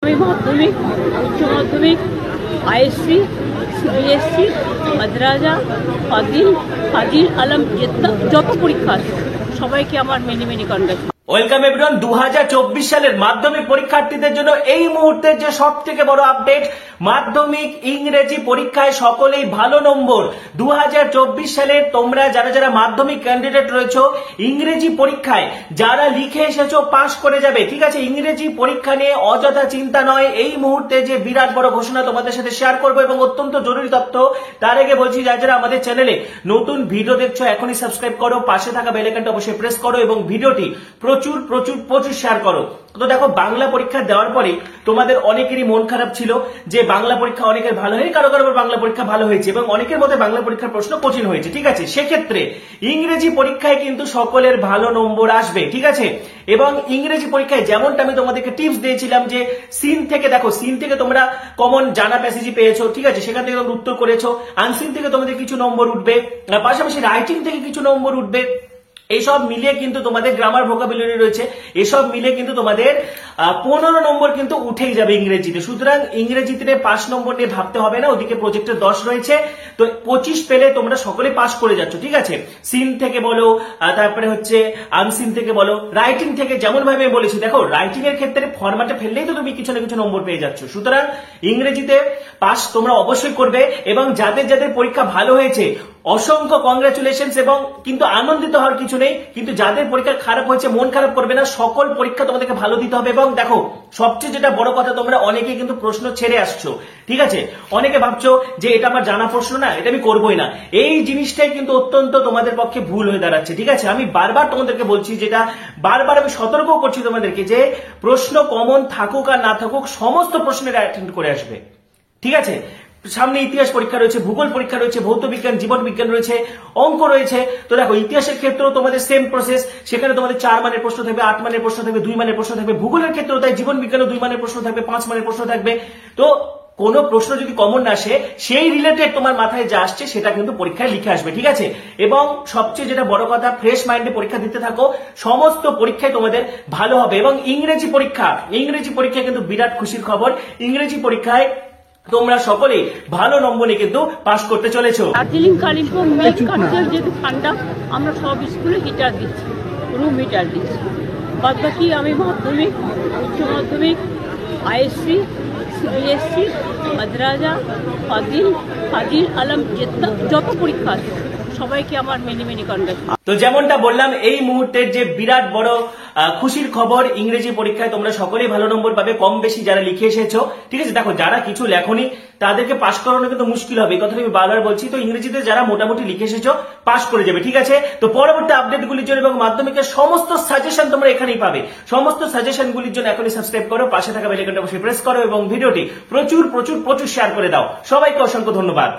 আমি মাধ্যমিক, উচ্চ মাধ্যমিক, আইএসসি, সিবিএসসি, মাদ্রাসা, ফাজিল আলম যত পরীক্ষা আছে সবাইকে আমার many many congress. Welcome everyone. 2024 সালের মাধ্যমিক পরীক্ষার্থীদের জন্য এই মুহূর্তের যে সব থেকে বড় আপডেট, মাধ্যমিক ইংরেজি পরীক্ষায় সকলেই ভালো নম্বর। 2024 সালে তোমরা যারা যারা মাধ্যমিক ক্যান্ডিডেট রয়েছো, ইংরেজি পরীক্ষায় যারা লিখে এসেছো পাশ করে যাবে। ঠিক আছে, ইংরেজি পরীক্ষা নিয়ে অযথা চিন্তা নয়। এই মুহূর্তে যে বিরাট বড় ঘোষণা তোমাদের সাথে শেয়ার করবো এবং অত্যন্ত জরুরি তথ্য। তার আগে বলছি, যারা যারা আমাদের চ্যানেলে নতুন ভিডিও দেখছো এখনই সাবস্ক্রাইব করো, পাশে থাকা বেল আইকনটা অবশ্যই প্রেস করো এবং ভিডিওটি প্রচুর প্রচুর প্রচুর শেয়ার করো। তো দেখো, বাংলা পরীক্ষা দেওয়ার পরে তোমাদের অনেকেরই মন খারাপ ছিল যে বাংলা পরীক্ষা অনেকের ভালো হয়নি, কারো কারো বাংলা পরীক্ষা ভালো হয়েছে এবং অনেকের মধ্যে বাংলা পরীক্ষার প্রশ্ন কঠিন হয়েছে। ঠিক আছে, সেক্ষেত্রে ইংরেজি পরীক্ষায় কিন্তু সকলের ভালো নম্বর আসবে। ঠিক আছে, এবং ইংরেজি পরীক্ষায় যেমনটা আমি তোমাদেরকে টিপস দিয়েছিলাম যে সিন থেকে দেখো, সিন থেকে তোমরা কমন জানা প্যাসেজই পেয়েছো। ঠিক আছে, সেখান থেকে তোমরা উত্তর করেছো। আনসিন থেকে তোমাদের কিছু নম্বর উঠবে, পাশাপাশি রাইটিং থেকে কিছু নম্বর উঠবে। এসব মিলিয়ে কিন্তু তোমাদের গ্রামার ভোকাবুলারি রয়েছে, এসব মিলিয়ে কিন্তু তোমাদের 15 নম্বর কিন্তু উঠেই যাবে ইংরেজিতে। সুতরাং ইংরেজিতে 5 নম্বর নিয়ে ভাবতে হবে না, ওদিকে প্রজেক্টে 10 রয়েছে, তো 25 পেলে তোমরা সকলে পাস করে যাচ্ছ। ঠিক আছে, সিন থেকে বলো, তারপরে হচ্ছে আনসিন থেকে বলো, রাইটিং থেকে যেমন ভাবে বলেছি। দেখো, রাইটিং এর ক্ষেত্রে ফরম্যাটে ফেললেই তো তুমি কিছু না কিছু নম্বর পেয়ে যাচ্ছ। সুতরাং ইংরেজিতে পাস তোমরা অবশ্যই করবে এবং যাদের যাদের পরীক্ষা ভালো হয়েছে অসংখ্য কংগ্রাচুলেশনস। এবং কিন্তু আনন্দিত হওয়ার কিছু নেই, কিন্তু যাদের পরীক্ষা খারাপ হয়েছে মন খারাপ করবে না, সকল পরীক্ষা তোমাদেরকে ভালো দিতে হবে। এবং দেখো, সবচেয়ে যেটা বড় কথা, তোমরা অনেকে কিন্তু প্রশ্ন ছেড়ে আসছো। ঠিক আছে, অনেকে ভাবছো যে এটা আমার জানা প্রশ্ন না, এটা আমি করবোই না। এই জিনিসটাই কিন্তু অত্যন্ত তোমাদের পক্ষে ভুল হয়ে দাঁড়াচ্ছে। ঠিক আছে, আমি বারবার তোমাদেরকে বলছি, যেটা বারবার আমি সতর্ক করছি তোমাদেরকে, যে প্রশ্ন কমন থাকুক আর না থাকুক সমস্ত প্রশ্নের অ্যাটেন্ড করে আসবে। ঠিক আছে, সামনে ইতিহাস পরীক্ষা রয়েছে, ভূগোল পরীক্ষা রয়েছে, ভৌত বিজ্ঞান, জীবন বিজ্ঞান রয়েছে, অঙ্ক রয়েছে। তো দেখো, ইতিহাসের ক্ষেত্রেও তোমাদের সেম প্রসেস, সেখানে তোমাদের 4 মানের প্রশ্ন থাকবে, 8 মানের প্রশ্ন থাকবে, 2 মানের প্রশ্ন থাকবে। ভূগোলের ক্ষেত্রেও তাই, জীবন বিজ্ঞানে 2 মানের প্রশ্ন থাকবে, 5 মানের প্রশ্ন থাকবে। তো কোন প্রশ্ন যদি কমন না আসে, সেই রিলেটেড তোমার মাথায় যা আসছে সেটা কিন্তু পরীক্ষায় লিখে আসবে। ঠিক আছে, এবং সবচেয়ে যেটা বড় কথা, ফ্রেশ মাইন্ডে পরীক্ষা দিতে থাকো, সমস্ত পরীক্ষায় তোমাদের ভালো হবে। এবং ইংরেজি পরীক্ষা কিন্তু বিরাট খুশির খবর, ইংরেজি পরীক্ষায় তোমরা সকলে ভালো নম্বর নিয়ে কিন্তু পাস করতে চলেছো। দার্জিলিং, কালিম্পং, মেঘ কাটছে, যেহেতু ঠান্ডা, আমরা সব স্কুলে হিটার দিচ্ছি, রুম হিটার দিচ্ছি। বাদ বাকি আমি মাধ্যমিক, উচ্চ মাধ্যমিক, আইএসসি, সিবিএসসি, মাদ্রাসা, ফাজিল আলম যত পরীক্ষা আছে সবাইকে আমার মেনি মেনি কনগ্রেস। তো যেমনটা বললাম, এই মুহূর্তের যে বিরাট বড় খুশির খবর, ইংরেজি পরীক্ষায় তোমরা সকলেই ভালো নম্বর পাবে, কম বেশি যারা লিখে এসেছো। ঠিক আছে, দেখো, যারা কিছু লেখনি তাদেরকে পাস করানো কিন্তু মুশকিল হবে, এই কথাটা আমি বারবার বলছি। তো ইংরেজিতে যারা মোটামুটি লিখে এসেছো পাস করে যাবে। ঠিক আছে, তো পরবর্তী আপডেটগুলির জন্য এবং মাধ্যমিকের সমস্ত সাজেশন তোমরা এখানেই পাবে। সমস্ত সাজেশনগুলির জন্য এখনই সাবস্ক্রাইব করো, পাশে থাকা বেল আইকনটা অবশ্যই প্রেস করো এবং ভিডিওটি প্রচুর প্রচুর প্রচুর শেয়ার করে দাও। সবাইকে অসংখ্য ধন্যবাদ।